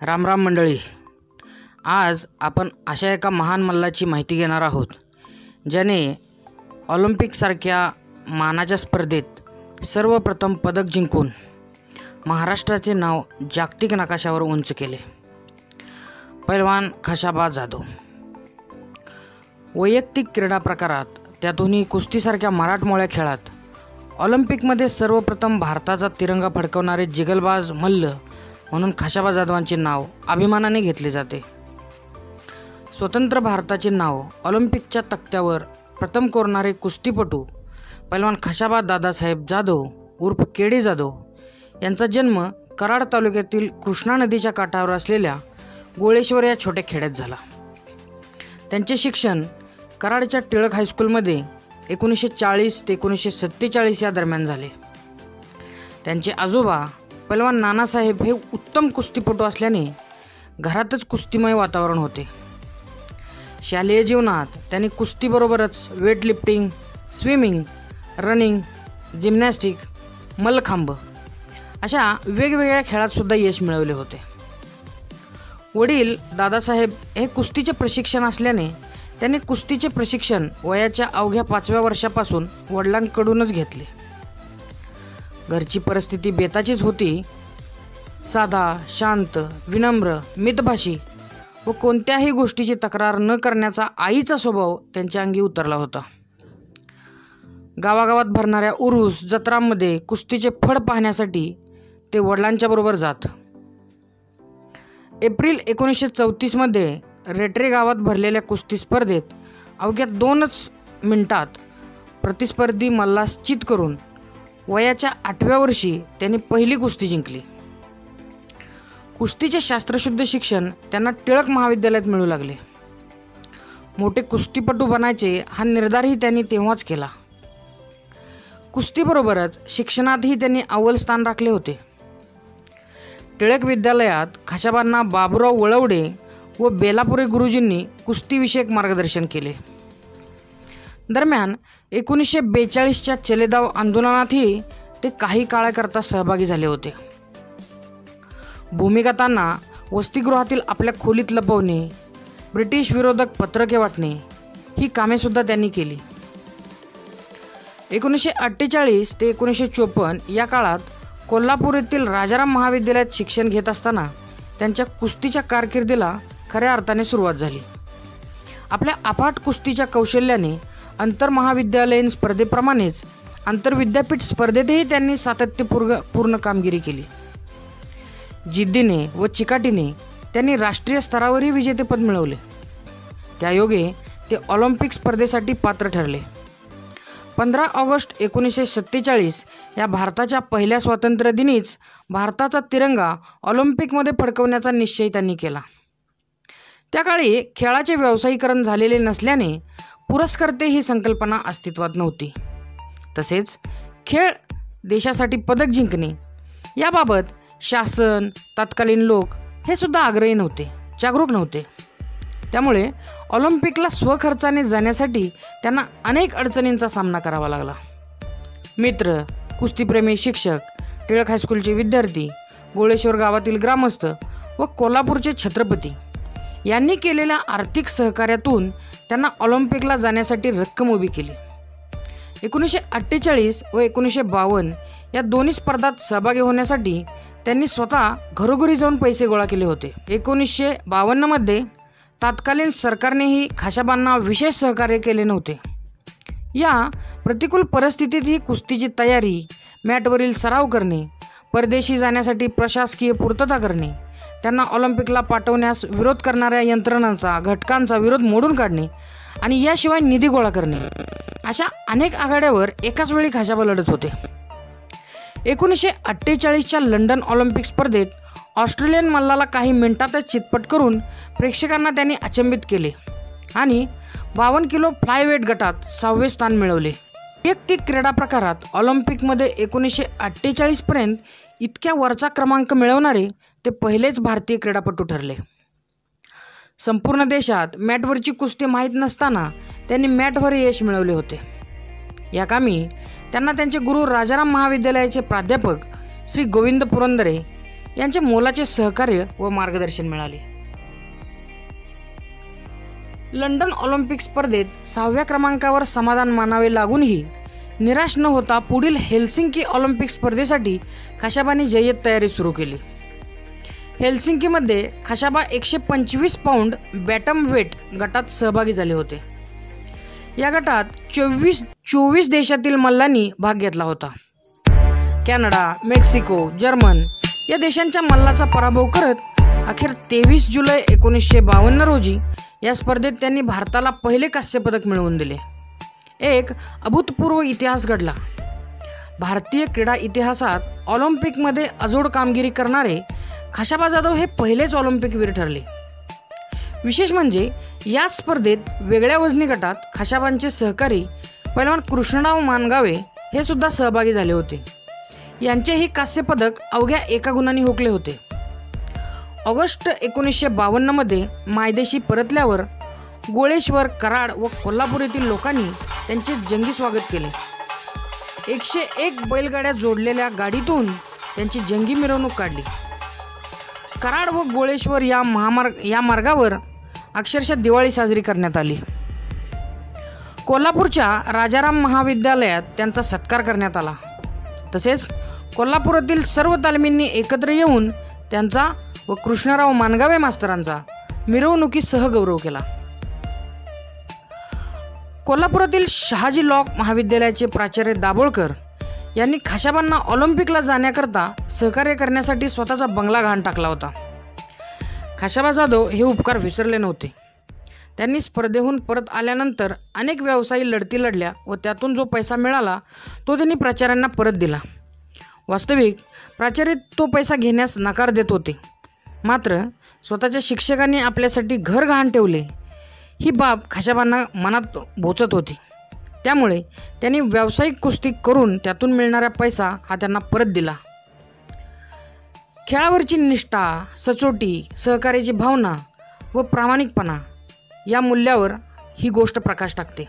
राम राम मंडळी. आज आपण अशा एका महान मल्लाची माहिती घेणार आहोत ज्याने ऑलिम्पिकसारख्या मानाच्या स्पर्धेत सर्वप्रथम पदक जिंकून महाराष्ट्राचे नाव जागतिक नकाशावर उंच केले. पैलवान खशाबा जाधव. वैयक्तिक क्रीडा प्रकारात त्यातूनही कुस्तीसारख्या मराठमोळ्या खेळात ऑलिम्पिकमध्ये सर्वप्रथम भारताचा तिरंगा फडकवणारे जिगलबाज मल्ल म्हणून खशाबा जाधवांचे नाव अभिमानाने घेतले जाते. स्वतंत्र भारताचे नाव ऑलिम्पिकच्या तक्त्यावर प्रथम कोरणारे कुस्तीपटू पैलवान खशाबा दादासाहेब जाधव उर्फ केडी जाधव यांचा जन्म कराड तालुक्यातील कृष्णा नदीच्या काठावर असलेल्या गोळेश्वर या छोट्या खेड्यात झाला. त्यांचे शिक्षण कराडच्या टिळक हायस्कूलमध्ये 1940 ते 1947 या दरम्यान झाले. त्यांचे आजोबा पैलवान नानासाहेब हे उत्तम कुस्तीपटू असल्याने घरातच कुस्तीमय वातावरण होते. शालेय जीवनात त्यांनी कुस्तीबरोबरच weightlifting, swimming, running, gymnastic, mallakhamb अशा वेगवेगळ्या खेळातसुद्धा यश मिळवले होते. वडील दादासाहेब हे कुस्तीचे प्रशिक्षण असल्याने त्यांनी कुस्तीचे प्रशिक्षण वयाच्या अवघ्या 5व्या वर्षापासून वडिलांकडूनच घेतले. घरची परिस्थिती बेताचीच होती. साधा, शांत, विनम्र, मितभाषी व कोणत्याही गोष्टीची तक्रार न करण्याचा आईचा स्वभाव त्यांच्या अंगी उतरला होता. गावागावात भरणाऱ्या उरूस जत्रांमध्ये कुस्तीचे फड पाहण्यासाठी ते वडिलांच्या बरोबर जात. एप्रिल 1934 रेटरे गावात भरलेल्या कुस्ती स्पर्धेत अवघ्या 2 मिनिटात प्रतिस्पर्धी मल्लास चित करून वयाच्या 8व्या वर्षी त्यांनी पहिली कुस्ती जिंकली. कुस्तीचे शास्त्रशुद्ध शिक्षण त्यांना टिळक महाविद्यालयात मिळू लागले. मोठे कुस्तीपटू बनायचे हा निर्धारही त्यांनी तेव्हाच केला. कुस्तीबरोबरच शिक्षणातही त्यांनी अव्वल स्थान राखले होते. टिळक विद्यालयात खशाबांना बाबूराव वळवडे व बेलापुरे गुरुजींनी कुस्तीविषयक मार्गदर्शन केले. दरम्यान 1942च्या चलेदाव आंदोलनातही ते काही काळाकरता सहभागी झाले होते. भूमिगतांना वसतिगृहातील आपल्या खोलीत लपवणे, ब्रिटिश विरोधक पत्रके वाटणे ही कामेसुद्धा त्यांनी केली. 1948 ते 1954 या काळात कोल्हापूर येथील राजाराम महाविद्यालयात शिक्षण घेत असताना त्यांच्या कुस्तीच्या कारकिर्दीला खऱ्या अर्थाने सुरुवात झाली. आपल्या अफाट कुस्तीच्या कौशल्याने आंतरमहाविद्यालयीन स्पर्धेप्रमाणेच आंतरविद्यापीठ स्पर्धेतही त्यांनी सातत्यपूर्ण कामगिरी केली. जिद्दीने व चिकाटीने त्यांनी राष्ट्रीय स्तरावरही विजेतेपद मिळवले. त्यायोगे ते ऑलिम्पिक स्पर्धेसाठी पात्र ठरले. 15 ऑगस्ट 1947 या भारताच्या पहिल्या स्वातंत्र्यदिनीच भारताचा तिरंगा ऑलिम्पिकमध्ये फडकवण्याचा निश्चय त्यांनी केला. त्या काळी खेळाचे व्यावसायीकरण झालेले नसल्याने पुरस्कर्ते ही संकल्पना अस्तित्वात नव्हती. तसेच खेळ देशासाठी पदक जिंकणे याबाबत शासन, तत्कालीन लोक हे सुद्धा आग्रही नव्हते, जागरूक नव्हते. त्यामुळे ऑलिम्पिकला स्वखर्चाने जाण्यासाठी त्यांना अनेक अडचणींचा सामना करावा लागला. मित्र, कुस्तीप्रेमी शिक्षक, टिळक हायस्कूलचे विद्यार्थी, गोळेश्वर गावातील ग्रामस्थ व कोल्हापूरचे छत्रपती यांनी केलेल्या आर्थिक सहकार्यातून त्यांना ऑलिम्पिकला जाण्यासाठी रक्कम उभी केली. 1948 व 1952 या दोन्ही स्पर्धात सहभागी होण्यासाठी त्यांनी स्वतः घरोघरी जाऊन पैसे गोळा केले होते. 1952 तत्कालीन सरकारनेही खशाबांना विशेष सहकार्य केले नव्हते. या प्रतिकूल परिस्थितीतही कुस्तीची तयारी, मॅटवरील सराव करणे, परदेशी जाण्यासाठी प्रशासकीय पूर्तता करणे, त्यांना ऑलिम्पिकला पाठवण्यास विरोध करणाऱ्या यंत्रणांचा, घटकांचा विरोध मोडून काढणे आणि याशिवाय निधी गोळा करणे अशा अनेक आघाड्यावर एकाच वेळी खशाबा लढत होते. 1948च्या लंडन ऑलिम्पिक स्पर्धेत ऑस्ट्रेलियन मल्लाला काही मिनिटातच चितपट करून प्रेक्षकांना त्यांनी अचंबित केले आणि 52 किलो फ्लायवेट गटात 6वे स्थान मिळवले. वैयक्तिक क्रीडा प्रकारात ऑलिम्पिकमध्ये 1948पर्यंत इतक्या वरचा क्रमांक मिळवणारे ते पहिलेच भारतीय क्रीडापटू ठरले. संपूर्ण देशात मॅटवरची कुस्ती माहीत नसताना त्यांनी मॅटवर यश मिळवले होते. या कामी त्यांना त्यांचे गुरु राजाराम महाविद्यालयाचे प्राध्यापक श्री गोविंद पुरंदरे यांचे मोलाचे सहकार्य व मार्गदर्शन मिळाले. लंडन ऑलिम्पिक स्पर्धेत 6व्या क्रमांकावर समाधान मानावे लागूनही निराश न होता पुढील हेल्सिंकी ऑलिम्पिक स्पर्धेसाठी खाशाबाने जय्यत तयारी सुरू केली. हेल्सिंकीमध्ये खाशाबा 125 पाऊंड बॅटम वेट गटात सहभागी झाले होते. या गटात 24 देशातील मल्लांनी भाग घेतला होता. कॅनडा, मेक्सिको, जर्मन या देशांच्या मल्लाचा पराभव करत अखेर 23 जुलै 1952 रोजी या स्पर्धेत त्यांनी भारताला पहिले कांस्यपदक मिळवून दिले. एक अभूतपूर्व इतिहास घडला. भारतीय क्रीडा इतिहासात ऑलिम्पिकमध्ये अजोड कामगिरी करणारे खाशाबा जाधव हे पहिलेच ऑलिम्पिकवीर ठरले. विशेष म्हणजे याच स्पर्धेत वेगळ्या वजनी गटात खाशाबांचे सहकारी पैलवान कृष्णराव मानगावे हे सुद्धा सहभागी झाले होते. यांचेही कांस्यपदक अवघ्या एका गुणांनी हुकले होते. ऑगस्ट 1952 मध्ये मायदेशी परतल्यावर गोळेश्वर, कराड व कोल्हापूर येथील लोकांनी त्यांचे जंगी स्वागत केले. 101 बैलगाड्या जोडलेल्या गाडीतून त्यांची जंगी मिरवणूक काढली. कराड व गोळेश्वर या मार्गावर अक्षरशः दिवाळी साजरी करण्यात आली. कोल्हापूरच्या राजाराम महाविद्यालयात त्यांचा सत्कार करण्यात आला. तसेच कोल्हापुरातील सर्व तालमींनी एकत्र येऊन त्यांचा व कृष्णराव मानगावे मास्तरांचा मिरवणुकीसह गौरव केला. कोल्हापुरातील शहाजी लॉ महाविद्यालयाचे प्राचार्य दाभोळकर यांनी खाशाबांना ऑलिम्पिकला जाण्याकरता सहकार्य करण्यासाठी स्वतःचा बंगला गहाण टाकला होता. खाशाबा जाधव हे उपकार विसरले नव्हते. त्यांनी स्पर्धेहून परत आल्यानंतर अनेक व्यवसायी लढती लढल्या व त्यातून जो पैसा मिळाला तो त्यांनी प्राचार्यांना परत दिला. वास्तविक प्राचार्य तो पैसा घेण्यास नकार देत होते. मात्र स्वतःच्या शिक्षकांनी आपल्यासाठी घर गहाण ठेवले ही बाब खाशाबांना मनात बोचत होती. त्यामुळे त्यांनी व्यावसायिक कुस्ती करून त्यातून मिळणारा पैसा हा त्यांना परत दिला. खेळावरची निष्ठा, सचोटी, सहकार्याची भावना व प्रामाणिकपणा या मूल्यावर ही गोष्ट प्रकाश टाकते.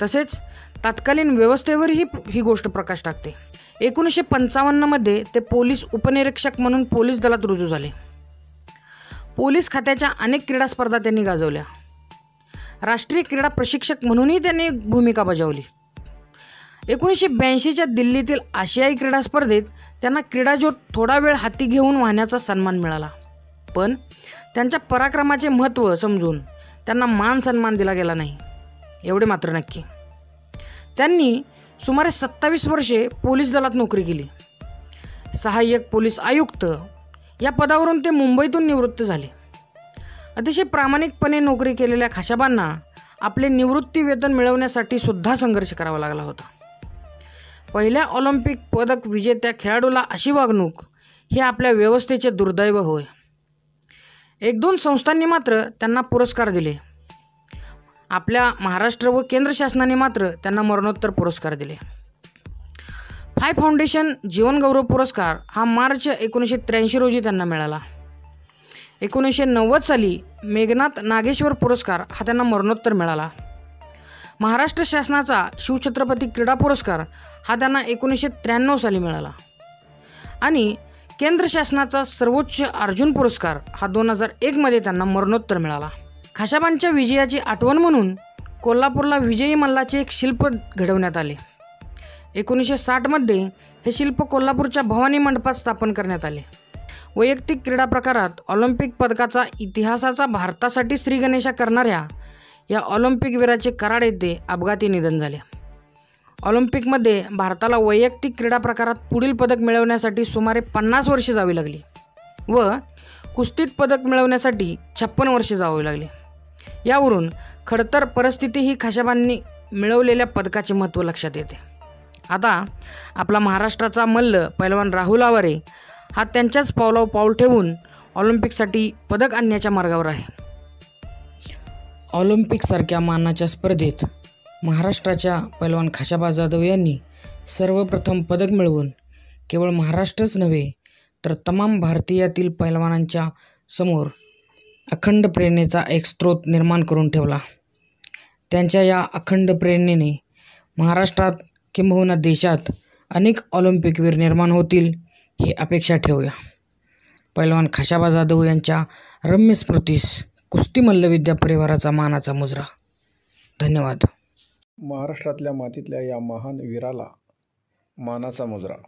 तसेच तत्कालीन व्यवस्थेवरही ही गोष्ट प्रकाश टाकते. 1955 मध्ये ते पोलीस उपनिरीक्षक म्हणून पोलीस दलात रुजू झाले. पोलीस खात्याच्या अनेक क्रीडा स्पर्धा त्यांनी गाजवल्या. राष्ट्रीय क्रीडा प्रशिक्षक म्हणूनही त्यांनी भूमिका बजावली. 1982च्या दिल्लीतील आशियाई क्रीडा स्पर्धेत त्यांना क्रीडाज्योत थोडा वेळ हाती घेऊन वाहण्याचा सन्मान मिळाला. पण त्यांच्या पराक्रमाचे महत्त्व समजून त्यांना मान सन्मान दिला गेला नाही एवढे मात्र नक्की. त्यांनी सुमारे 27 वर्षे पोलीस दलात नोकरी केली. सहाय्यक पोलीस आयुक्त या पदावरून ते मुंबईतून निवृत्त झाले. अतिशय प्रामाणिकपणे नोकरी केलेल्या खाशाबांना आपले निवृत्ती वेतन मिळवण्यासाठी सुद्धा संघर्ष करावा लागला होता. पहिल्या ऑलिम्पिक पदक विजेत्या खेळाडूला अशी वागणूक हे आपल्या व्यवस्थेचे दुर्दैव होय. 1-2 संस्थांनी मात्र त्यांना पुरस्कार दिले. आपल्या महाराष्ट्र व केंद्र शासनाने मात्र त्यांना मरणोत्तर पुरस्कार दिले. फाय फाउंडेशन जीवनगौरव पुरस्कार हा मार्च 1983 रोजी त्यांना मिळाला. 1990 साली मेघनाथ नागेश्वर पुरस्कार हा त्यांना मरणोत्तर मिळाला. महाराष्ट्र शासनाचा शिवछत्रपती क्रीडा पुरस्कार हा त्यांना 1993 साली मिळाला. आणि केंद्र शासनाचा सर्वोच्च अर्जुन पुरस्कार हा 2001 मध्ये त्यांना मरणोत्तर मिळाला. खाशाबांच्या विजयाची आठवण म्हणून कोल्हापूरला विजयी मल्लाचे एक शिल्प घडवण्यात आले. 1960 मध्ये हे शिल्प कोल्हापूरच्या भवानी मंडपात स्थापन करण्यात आले. वैयक्तिक क्रीडा प्रकारात ऑलिम्पिक पदकाचा इतिहासाचा भारतासाठी श्रीगणेशा करणाऱ्या या ऑलिम्पिक वीराचे कराड येथे अपघाती निधन झाले. ऑलिम्पिकमध्ये भारताला वैयक्तिक क्रीडा प्रकारात पुढील पदक मिळवण्यासाठी सुमारे 50 वर्षे जावी लागली व कुस्तीत पदक मिळवण्यासाठी 56 वर्षे जावी लागली. यावरून खडतर परिस्थिती ही खाशाबांनी मिळवलेल्या पदकाचे महत्त्व लक्षात येते. आता आपला महाराष्ट्राचा मल्ल पैलवान राहुल आवारे हा त्यांच्याच पावलावर पाऊल ठेवून ऑलिम्पिकसाठी पदक आणण्याच्या मार्गावर आहे. ऑलिम्पिकसारख्या मानाच्या स्पर्धेत महाराष्ट्राच्या पैलवान खाशाबा जाधव यांनी सर्वप्रथम पदक मिळवून केवळ महाराष्ट्रच नव्हे तर तमाम भारतीयातील पैलवानांच्या समोर अखंड प्रेरणेचा एक स्रोत निर्माण करून ठेवला. त्यांच्या या अखंड प्रेरणेने महाराष्ट्रात किंबहुना देशात अनेक ऑलिम्पिकवीर निर्माण होतील ही अपेक्षा ठेवूया. पैलवान खाशाबा जाधव यांच्या रम्य स्मृतीस कुस्ती मल्लविद्या परिवाराचा मानाचा मुजरा. धन्यवाद. महाराष्ट्रातल्या मातीतल्या या महान वीराला मानाचा मुजरा.